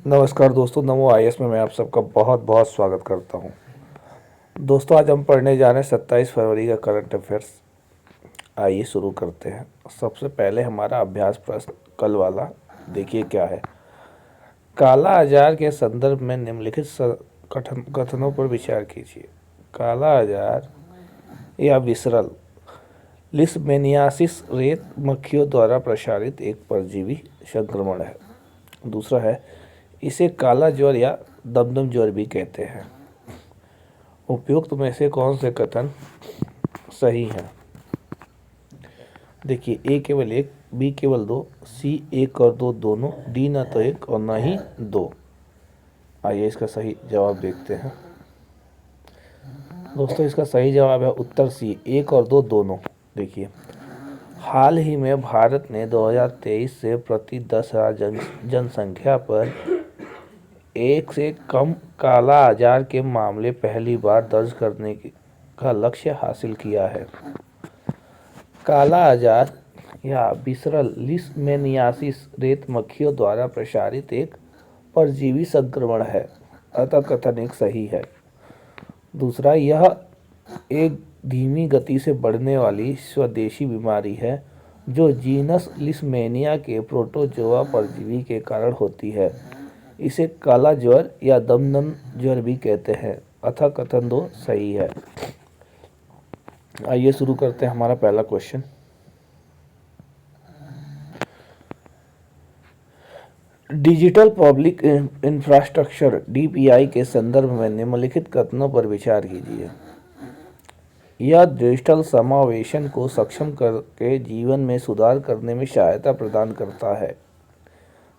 नमस्कार दोस्तों, नमो आईएएस में मैं आप सबका बहुत बहुत स्वागत करता हूं। दोस्तों, आज हम पढ़ने जा रहे हैं 27 फरवरी का करंट अफेयर्स। आइए शुरू करते हैं। सबसे पहले हमारा अभ्यास प्रश्न कल वाला देखिए क्या है। काला आजार के संदर्भ में निम्नलिखित कथनों पर विचार कीजिए। काला आजार या विसरल लिस्मेनियासिस रेत मक्खियों द्वारा प्रसारित एक परजीवी संक्रमण है। दूसरा है, इसे काला ज्वर या दमदम ज्वर भी कहते हैं। उपयुक्त में से कौन से कथन सही हैं? देखिए, ए केवल एक, बी केवल दो, सी एक और दो दोनों, डी न तो एक और न ही दो। आइए इसका सही जवाब देखते हैं। दोस्तों, इसका सही जवाब है उत्तर सी, एक और दो दोनों। देखिए, हाल ही में भारत ने 2023 से प्रति 10,000 जनसंख्या पर एक से कम काला आजार के मामले पहली बार दर्ज करने का लक्ष्य हासिल किया है। काला आजार या विसरल लिस्मेनियासिस रेत मक्खियों द्वारा प्रसारित एक परजीवी संक्रमण है, अतः कथन एक सही है। दूसरा, यह एक धीमी गति से बढ़ने वाली स्वदेशी बीमारी है जो जीनस लिस्मेनिया के प्रोटोजोआ परजीवी के कारण होती है। इसे काला ज्वर या दमदम ज्वर भी कहते हैं, अतः कथन दो सही है। आइए शुरू करते हैं हमारा पहला question. Digital public infrastructure DPI के संदर्भ में निम्नलिखित कथनों पर विचार कीजिए। यह डिजिटल समावेशन को सक्षम करके जीवन में सुधार करने में सहायता प्रदान करता है।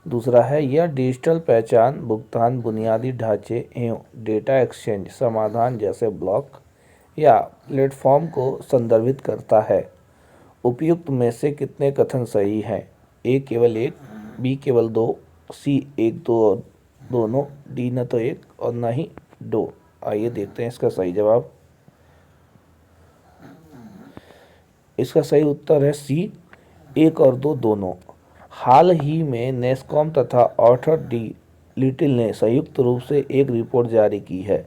दूसरा है, यह डिजिटल पहचान, भुगतान, बुनियादी ढांचे एवं डेटा एक्सचेंज समाधान जैसे ब्लॉक या प्लेटफॉर्म को संदर्भित करता है। उपयुक्त में से कितने कथन सही हैं? ए केवल एक, बी केवल दो, सी एक दो दोनों, डी न तो एक और न ही दो। आइए देखते हैं इसका सही जवाब। इसका सही उत्तर है सी, एक और दो दोनों। हाल ही में नेस्कॉम तथा आर्थर डी लिटिल ने संयुक्त रूप से एक रिपोर्ट जारी की है।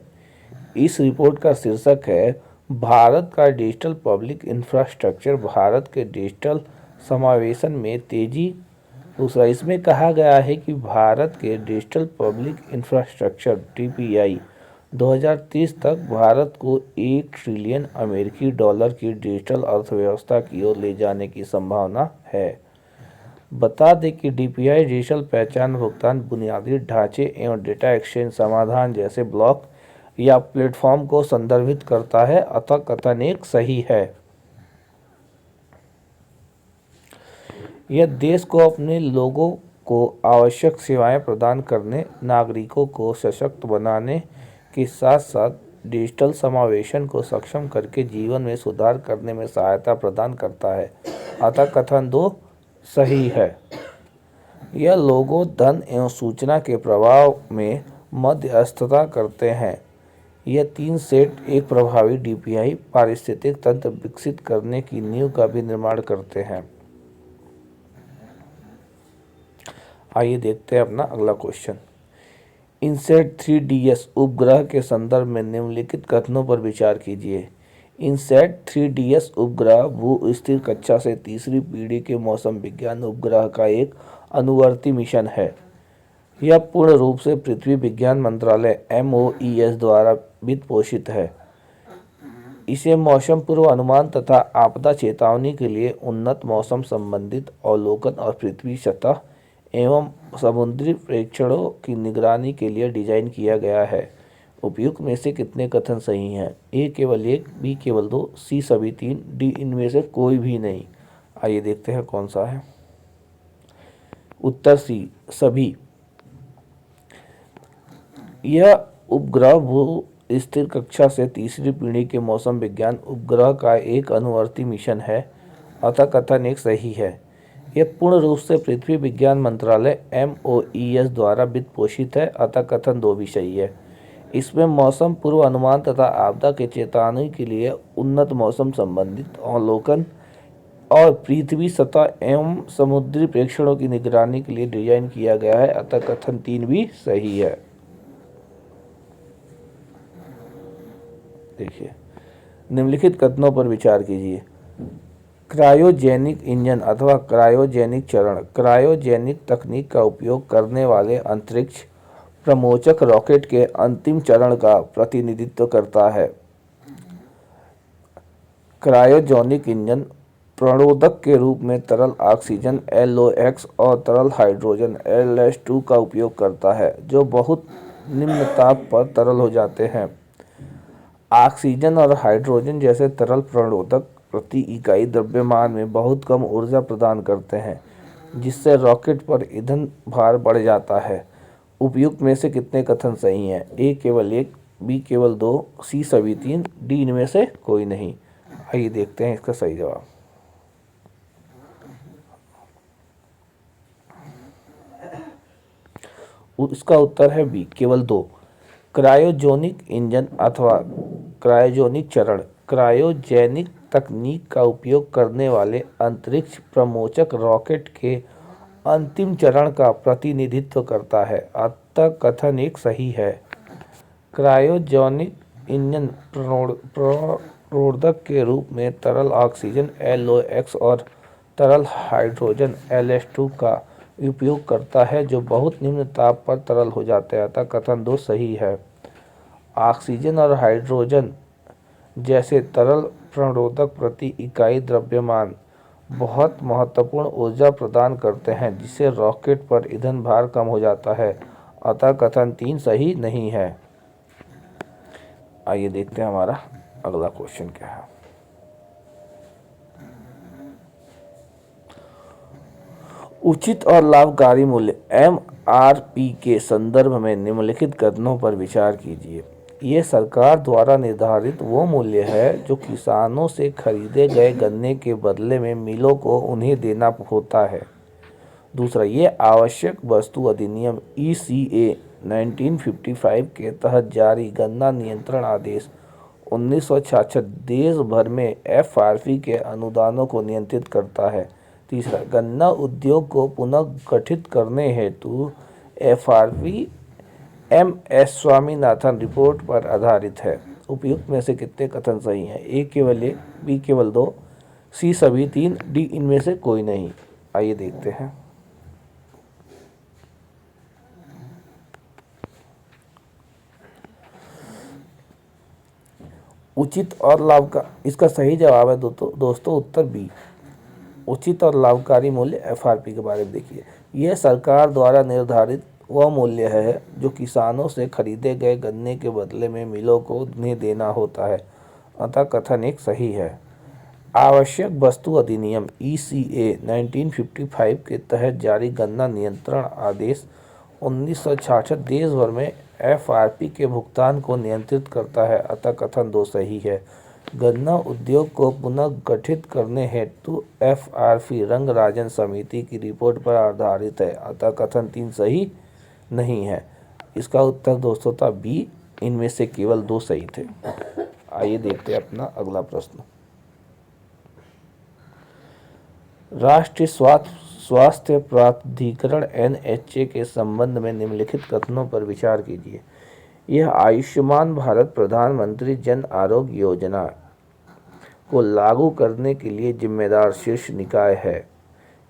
इस रिपोर्ट का शीर्षक है भारत का डिजिटल पब्लिक इंफ्रास्ट्रक्चर, भारत के डिजिटल समावेशन में तेजी। दूसरा, इसमें कहा गया है कि भारत के डिजिटल पब्लिक इंफ्रास्ट्रक्चर डीपीआई 2030 तक भारत को 1 ट्रिलियन अमेरिकी डॉलर की डिजिटल अर्थव्यवस्था की ओर ले जाने की संभावना है। बता दें कि डीपीआई डिजिटल पहचान, भुगतान, बुनियादी ढांचे एवं डेटा एक्सचेंज समाधान जैसे ब्लॉक या प्लेटफॉर्म को संदर्भित करता है, अतः कथन एक सही है। यह देश को अपने लोगों को आवश्यक सेवाएं प्रदान करने, नागरिकों को सशक्त बनाने के साथ साथ डिजिटल समावेशन को सक्षम करके जीवन में सुधार करने में सहायता प्रदान करता है, अतः कथन दो सही है। यह लोगों, धन एवं सूचना के प्रवाह में मध्यस्थता करते हैं। यह तीन सेट एक प्रभावी डीपीआई पारिस्थितिक तंत्र विकसित करने की नींव का भी निर्माण करते हैं। आइए देखते हैं अपना अगला क्वेश्चन। इनसैट 3DS उपग्रह के संदर्भ में निम्नलिखित कथनों पर विचार कीजिए। इनसैट 3DS उपग्रह भू स्थिर कक्षा से तीसरी पीढ़ी के मौसम विज्ञान उपग्रह का एक अनुवर्ती मिशन है। यह पूर्ण रूप से पृथ्वी विज्ञान मंत्रालय MOES द्वारा वित्त पोषित है। इसे मौसम पूर्व अनुमान तथा आपदा चेतावनी के लिए उन्नत मौसम संबंधित अवलोकन और पृथ्वी सतह एवं समुद्री प्रेक्षणों की निगरानी के लिए डिजाइन किया गया है। उपयुक्त में से कितने कथन सही हैं? ए केवल एक, बी केवल दो, सी सभी तीन, डी इनमें से कोई भी नहीं। आइए देखते हैं कौन सा है। उत्तर सी, सभी। यह उपग्रह भू स्थिर कक्षा से तीसरी पीढ़ी के मौसम विज्ञान उपग्रह का एक अनुवर्ती मिशन है, अतः कथन एक सही है। यह पूर्ण रूप से पृथ्वी विज्ञान मंत्रालय MOES द्वारा वित्त पोषित है, अतः कथन दो भी सही है। इसमें मौसम पूर्व अनुमान तथा आपदा के चेतावनी के लिए उन्नत मौसम संबंधित अवलोकन और पृथ्वी सतह एवं समुद्री प्रेक्षणों की निगरानी के लिए डिजाइन किया गया है, अतः कथन 3 भी सही है। देखिए, निम्नलिखित कथनों पर विचार कीजिए। क्रायोजेनिक इंजन अथवा क्रायोजेनिक चरण क्रायोजेनिक तकनीक का उपयोग करने वाले अंतरिक्ष प्रमोचक रॉकेट के अंतिम चरण का प्रतिनिधित्व करता है। क्रायोजेनिक इंजन प्रणोदक के रूप में तरल ऑक्सीजन LOX और तरल हाइड्रोजन LH2 का उपयोग करता है, जो बहुत निम्न ताप पर तरल हो जाते हैं। ऑक्सीजन और हाइड्रोजन जैसे तरल प्रणोदक प्रति इकाई द्रव्यमान में बहुत कम ऊर्जा प्रदान करते हैं, जिससे रॉकेट पर ईंधन भार बढ़ जाता है। उपयुक्त में से कितने कथन सही हैं? ए केवल 1, बी केवल 2, सी सभी 3, डी इनमें से कोई नहीं। आइए देखते हैं इसका सही जवाब। इसका उत्तर है बी केवल 2। क्रायोजेनिक इंजन अथवा क्रायोजेनिक चरण क्रायोजेनिक तकनीक का उपयोग करने वाले अंतरिक्ष प्रमोचक रॉकेट के अंतिम चरण का प्रतिनिधित्व करता है, अतः कथन 1 सही है। क्रायोजेनिक इंजन प्रणोदक के रूप में तरल ऑक्सीजन LOX और तरल हाइड्रोजन LH2 का उपयोग करता है, जो बहुत निम्न ताप पर तरल हो जाते हैं, अतः कथन 2 सही है। ऑक्सीजन और हाइड्रोजन जैसे तरल प्रणोदक प्रति इकाई द्रव्यमान बहुत महत्वपूर्ण ऊर्जा प्रदान करते हैं, जिससे रॉकेट पर ईंधन भार कम हो जाता है, अतः कथन 3 सही नहीं है। आइए देखते हैं हमारा अगला क्वेश्चन क्या है। उचित और लाभकारी मूल्य MRP के संदर्भ में निम्नलिखित कथनों पर विचार कीजिए। ये सरकार द्वारा निर्धारित वो मूल्य है जो किसानों से खरीदे गए गन्ने के बदले में मिलों को उन्हें देना होता है। दूसरा, ये आवश्यक वस्तु अधिनियम ECA 1955 के तहत जारी गन्ना नियंत्रण आदेश 1966 देश भर में FRP के अनुदानों को नियंत्रित करता है। तीसरा, गन्ना उद्योग को पुनः गठित करने हेतु FRP MS स्वामीनाथन रिपोर्ट पर आधारित है। उपयुक्त में से कितने कथन सही हैं? ए केवल 1, बी केवल 2, सी सभी 3, डी इनमें से कोई नहीं। आइए देखते हैं। उचित और लाभकारी, इसका सही जवाब है दोस्तों उत्तर बी। उचित और लाभकारी मूल्य FRP के बारे में देखिए। यह सरकार द्वारा निर्धारित वह मूल्य है जो किसानों से खरीदे गए गन्ने के बदले में मिलों को उन्हें देना होता है, अतः कथन 1 सही है। आवश्यक वस्तु अधिनियम ECA 1955 के तहत जारी गन्ना नियंत्रण आदेश 1966 देश भर में FRP के भुगतान को नियंत्रित करता है, अतः कथन 2 सही है। गन्ना उद्योग को पुनः गठित करने हेतु FRP रंगराजन समिति की रिपोर्ट पर आधारित है, अतः कथन 3 सही नहीं है। इसका उत्तर दोस्तों था बी, इनमें से केवल 2 सही थे। आइए देखते हैं अपना अगला प्रश्न। राष्ट्रीय स्वास्थ्य प्राधिकरण NHA के संबंध में निम्नलिखित कथनों पर विचार कीजिए। यह आयुष्मान भारत प्रधानमंत्री जन आरोग्य योजना को लागू करने के लिए जिम्मेदार शीर्ष निकाय है।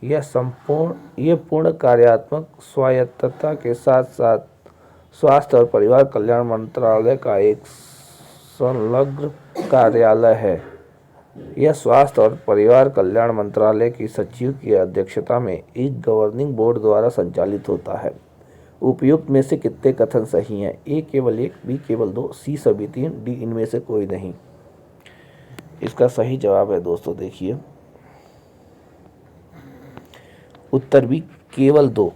यह पूर्ण कार्यात्मक स्वायत्तता के साथ साथ स्वास्थ्य और परिवार कल्याण मंत्रालय का एक संलग्न कार्यालय है। यह स्वास्थ्य और परिवार कल्याण मंत्रालय की सचिव की अध्यक्षता में एक गवर्निंग बोर्ड द्वारा संचालित होता है। उपयुक्त में से कितने कथन सही हैं? ए केवल 1, बी केवल 2, सी सभी 3, डी इनमें से कोई नहीं। इसका सही जवाब है दोस्तों देखिए उत्तर बी केवल 2।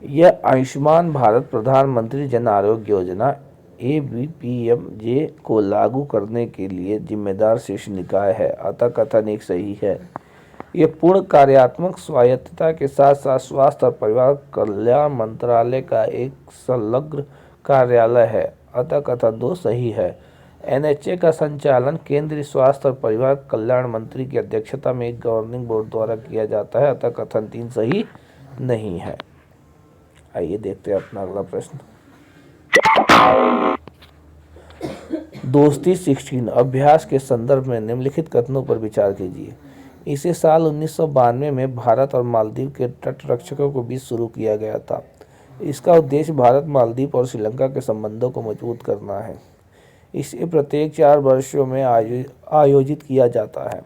यह आयुष्मान भारत प्रधानमंत्री जन आरोग्य योजना ABPMJ को लागू करने के लिए जिम्मेदार शीर्ष निकाय है, अतः कथन 1 सही है। यह पूर्ण कार्यात्मक स्वायत्तता के साथ साथ स्वास्थ्य और परिवार कल्याण मंत्रालय का एक संलग्न कार्यालय है, अतः कथन 2 सही है। एनएचए का संचालन केंद्रीय स्वास्थ्य और परिवार कल्याण मंत्री की अध्यक्षता में एक गवर्निंग बोर्ड द्वारा किया जाता है, अतः कथन 3 सही नहीं है। आइए देखते हैं अपना अगला प्रश्न। दोस्ती 16 अभ्यास के संदर्भ में निम्नलिखित कथनों पर विचार कीजिए। इसे साल 1992 में भारत और मालदीव के तटरक्षकों के बीच शुरू किया गया था। इसका उद्देश्य भारत, मालदीव और श्रीलंका के संबंधों को मजबूत करना है। इसे प्रत्येक 4 वर्षों में आयोजित किया जाता है।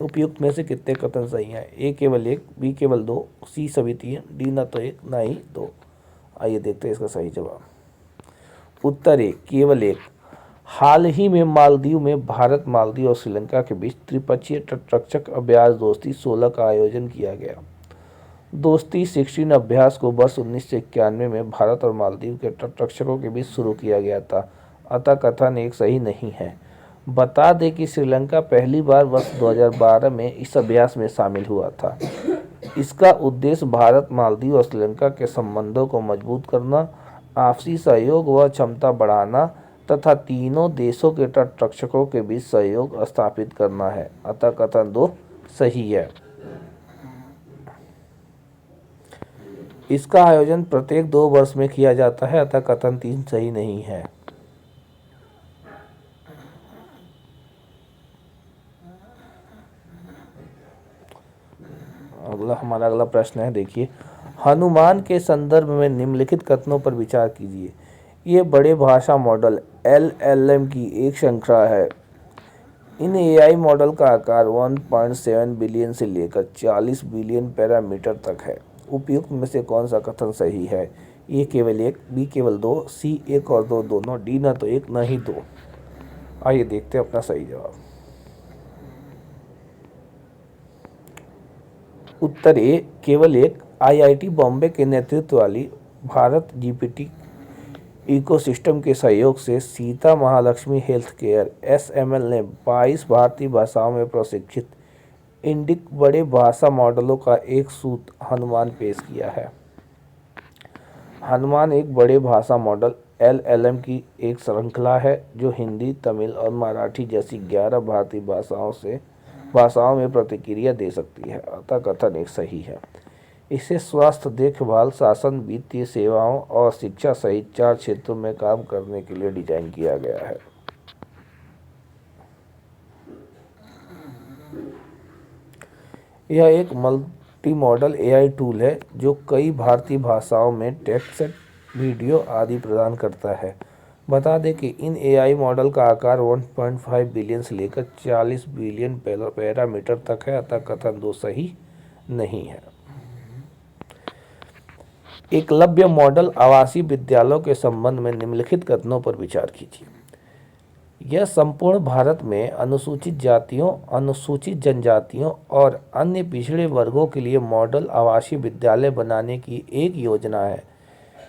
उपयुक्त में से कितने कथन सही हैं? ए केवल 1, बी केवल 2, सी सभी 3, डी ना तो 1 ना ही 2। आइए देखते हैं इसका सही जवाब। उत्तर ए केवल 1। हाल ही में मालदीव में भारत, मालदीव और श्रीलंका के बीच त्रिपक्षीय तटरक्षक अभ्यास दोस्ती 16 का आयोजन किया गया। दोस्ती 16 अभ्यास को वर्ष 1991 में भारत और मालदीव के तटरक्षकों के बीच शुरू किया गया था, अतः कथन 1 सही नहीं है। बता दें कि श्रीलंका पहली बार वर्ष 2012 में इस अभ्यास में शामिल हुआ था। इसका उद्देश्य भारत, मालदीव और श्रीलंका के संबंधों को मजबूत करना, आपसी सहयोग व क्षमता बढ़ाना तथा तीनों देशों के तटरक्षकों के बीच सहयोग स्थापित करना है, अतः कथन 2 सही है। इसका आयोजन प्रत्येक 2 वर्ष में किया जाता है, अतः कथन 3 सही नहीं है। हमारा अगला प्रश्न है, देखिए। हनुमान के संदर्भ में निम्नलिखित कथनों पर विचार कीजिए। ये बड़े भाषा मॉडल LLM की एक श्रृंखला है। इन AI मॉडल का आकार 1.7 बिलियन से लेकर 40 बिलियन पैरामीटर तक है। उपयुक्त में से कौन सा कथन सही है? ए केवल 1, बी केवल 2, सी 1 और 2 दोनों, डी ना तो 1 ना ही 2। आइए देखते हैं अपना सही जवाब। उत्तर ए केवल 1। IIT बॉम्बे के नेतृत्व वाली भारत GPT इकोसिस्टम के सहयोग से Sita Mahalakshmi health care SML ने 22 भारतीय भाषाओं में प्रशिक्षित इंडिक बड़े भाषा मॉडलों का एक सूट हनुमान पेश किया है। हनुमान एक बड़े भाषा मॉडल LLM की एक श्रृंखला है जो हिंदी, तमिल और मराठी जैसी 11 भारतीय भाषाओं में प्रतिक्रिया दे सकती है, अतः कथन 1 सही है। इसे स्वास्थ्य देखभाल, शासन, वित्तीय सेवाओं और शिक्षा सहित 4 क्षेत्रों में काम करने के लिए डिजाइन किया गया है। यह एक मल्टी मॉडल AI टूल है जो कई भारतीय भाषाओं में टेक्स्ट, वीडियो आदि प्रदान करता है। बता दें कि इन AI मॉडल का आकार 1.5 बिलियन से लेकर 40 बिलियन पैरामीटर तक है, अतः कथन 2 सही नहीं है। एकलव्य मॉडल आवासीय विद्यालयों के संबंध में निम्नलिखित कथनों पर विचार कीजिए। यह संपूर्ण भारत में अनुसूचित जातियों, अनुसूचित जनजातियों और अन्य पिछड़े वर्गों के लिए मॉडल आवासीय विद्यालय बनाने की एक योजना है।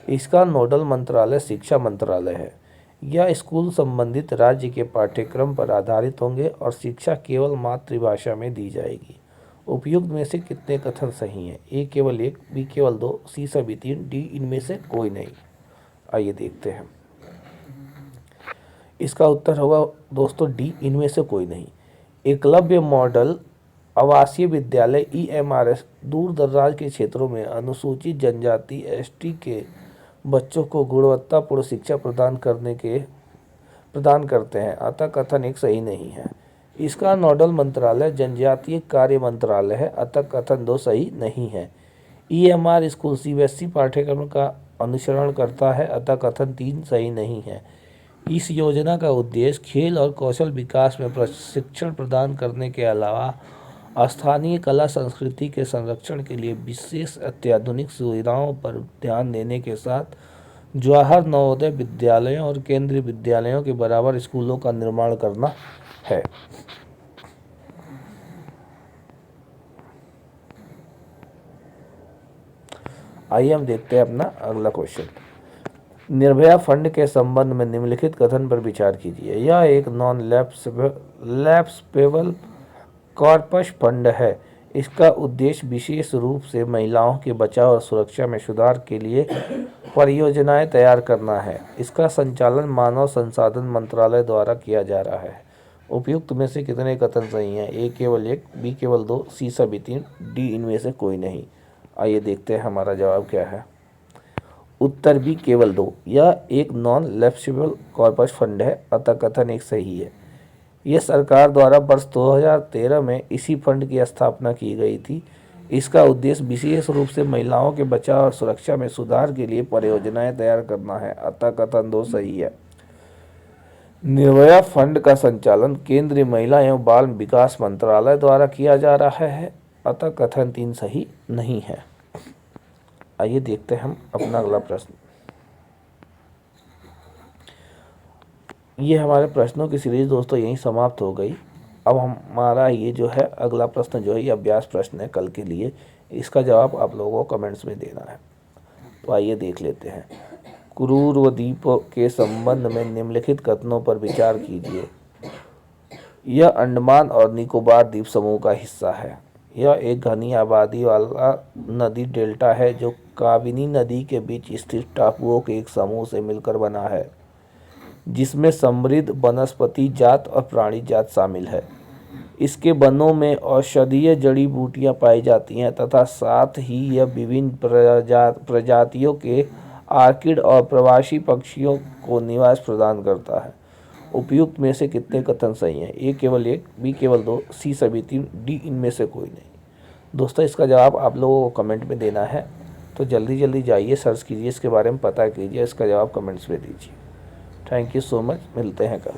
इसका नोडल मंत्रालय शिक्षा मंत्रालय है। यह स्कूल संबंधित राज्य के पाठ्यक्रम पर आधारित होंगे और शिक्षा केवल मातृभाषा में दी जाएगी। उपयुक्त में से कितने कथन सही हैं? ए केवल 1, बी केवल 2, सी सभी 3, डी इनमें से कोई नहीं। आइए देखते हैं। इसका उत्तर होगा दोस्तों डी इनमें से कोई नहीं। एकलव्य मॉडल आवासीय विद्यालय EMRS दूर दराज के क्षेत्रों में अनुसूचित जनजाति ST के बच्चों को गुणवत्तापूर्ण शिक्षा प्रदान करते हैं, अतः कथन 1 सही नहीं है। इसका नोडल मंत्रालय जनजातीय कार्य मंत्रालय है, अतः कथन 2 सही नहीं है। EMR स्कूल CBSE पाठ्यक्रम का अनुसरण करता है, अतः कथन 3 सही नहीं है। इस योजना का उद्देश्य खेल और कौशल विकास में प्रशिक्षण प्रदान करने के अलावा स्थानीय कला संस्कृति के संरक्षण के लिए विशेष अत्याधुनिक सुविधाओं पर ध्यान देने के साथ जवाहर नवोदय विद्यालयों और केंद्रीय विद्यालयों के बराबर स्कूलों का निर्माण करना है। आइए हम देखते हैं अपना अगला क्वेश्चन। निर्भया फंड के संबंध में निम्नलिखित कथन पर विचार कीजिए। यह एक नॉन लैप्सेबल कॉर्पस फंड है। इसका उद्देश्य विशेष रूप से महिलाओं के बचाव और सुरक्षा में सुधार के लिए परियोजनाएं तैयार करना है। इसका संचालन मानव संसाधन मंत्रालय द्वारा किया जा रहा है। उपयुक्त में से कितने कथन सही हैं? ए केवल एक, बी केवल दो, सी सभी तीन, डी इनमें से कोई नहीं। आइए देखते हैं हमारा जवाब क्या है। उत्तर बी केवल दो। यह एक नॉन लैप्सेबल कॉर्पस फंड है, अतः कथन एक सही है। यह सरकार द्वारा वर्ष 2013 में इसी फंड की स्थापना की गई थी। इसका उद्देश्य विशेष रूप से महिलाओं के बचाव और सुरक्षा में सुधार के लिए परियोजनाएं तैयार करना है, अतः कथन दो सही है। निर्भया फंड का संचालन केंद्रीय महिला एवं बाल विकास मंत्रालय द्वारा किया जा रहा है, अतः कथन तीन सही नहीं है। आइए देखते हैं हम अपना अगला प्रश्न। ये हमारे प्रश्नों की सीरीज दोस्तों यहीं समाप्त हो गई। अब हमारा ये जो है अगला प्रश्न जो है ये अभ्यास प्रश्न है कल के लिए। इसका जवाब आप लोगों को कमेंट्स में देना है। तो आइए देख लेते हैं। क्रूर व द्वीप के संबंध में निम्नलिखित कथनों पर विचार कीजिए। यह अंडमान और निकोबार द्वीप समूह का हिस्सा है। यह एक घनी आबादी वाला नदी डेल्टा है जो काबिनी नदी के बीच स्थित टापुओं के एक समूह से मिलकर बना है, जिसमें समृद्ध वनस्पति जात और प्राणी जात शामिल है। इसके वनों में औषधीय जड़ी बूटियां पाई जाती हैं तथा साथ ही यह विभिन्न प्रजातियों के आर्किड और प्रवासी पक्षियों को निवास प्रदान करता है। उपयुक्त में से कितने कथन सही हैं? ए केवल एक, बी केवल दो, सी सभी तीन, डी इनमें से कोई नहीं। दोस्तों इसका जवाब आप लोगों को कमेंट में देना है, तो जल्दी जल्दी जाइए सर्च कीजिए, इसके बारे में पता कीजिए, इसका जवाब कमेंट्स में दीजिए। थैंक यू सो मच, मिलते हैं कल।